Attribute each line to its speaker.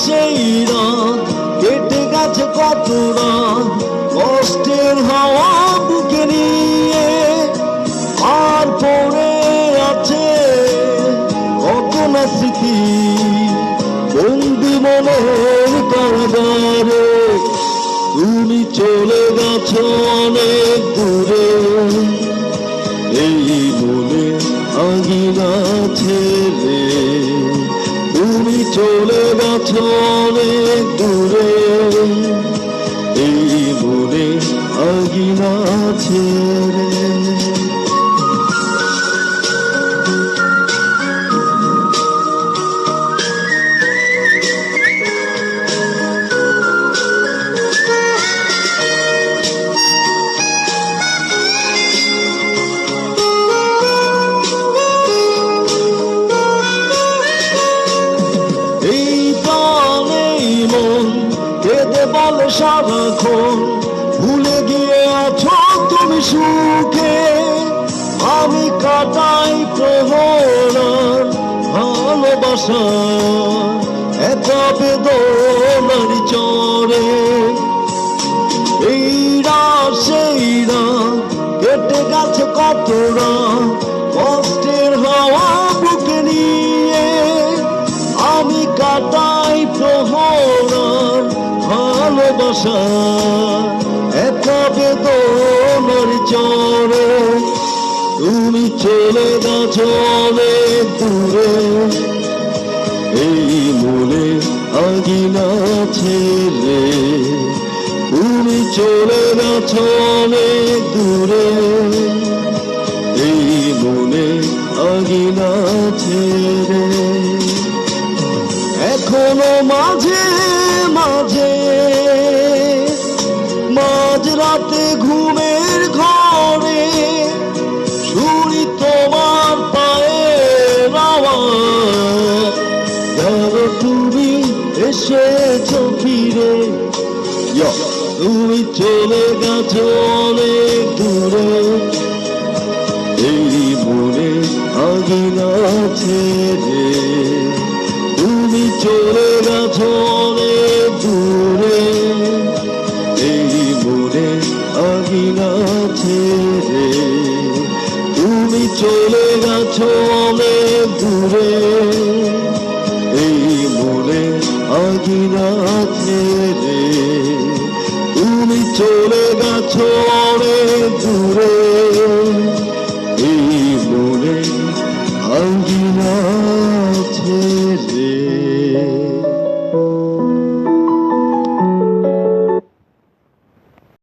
Speaker 1: সেই রাত কেটে গেছে কত রাত কষ্টের হাওয়া বুকে নিয়ে, আর পড়ে আছে কত না স্মৃতি বন্দি মনের কারাগারে। তুমি চলে গেছো অনেক দূরে, এই মনে আঙিনা ছেড়ে। তুমি চলে গেছো অনেক দূরে, এই মনে আঙিনা ছেড়ে। বলে সারাক্ষণ ভুলে গিয়ে আছো তুমি সুখে, আমি কাটাই প্রহর ভালোবাসা এত বেদনার চরে। এই রাত সেই রাত কেটে গেছে কত রাত কষ্টের হাওয়া বুকে নিয়ে, আমি কাটাই প্রহর ভালোবাসা এত বেদনার চরে। তুমি চলে গেছো অনেক দূরে, এই মনে আঙিনা ছেড়ে। তুমি চলে গেছো অনেক দূরে, এই মনে আঙিনা ছেড়ে। এখনো মাঝে মাঝে মাঝরাতে ঘুমের ঘরে শুনি তোমার পায়ের আওয়াজ, ধরো তুমি এসেছো ফিরে। তুমি চলে গেছো অনেক দূরে, এই মনে আঙিনা ছেড়ে। তুমি চলে গেছো অনেক দূরে, এই মনে আঙিনা ছেড়ে। তুমি চলে গেছো অনেক দূরে, এই মনে আঙিনা ছেড়ে। তুমি চলে গেছো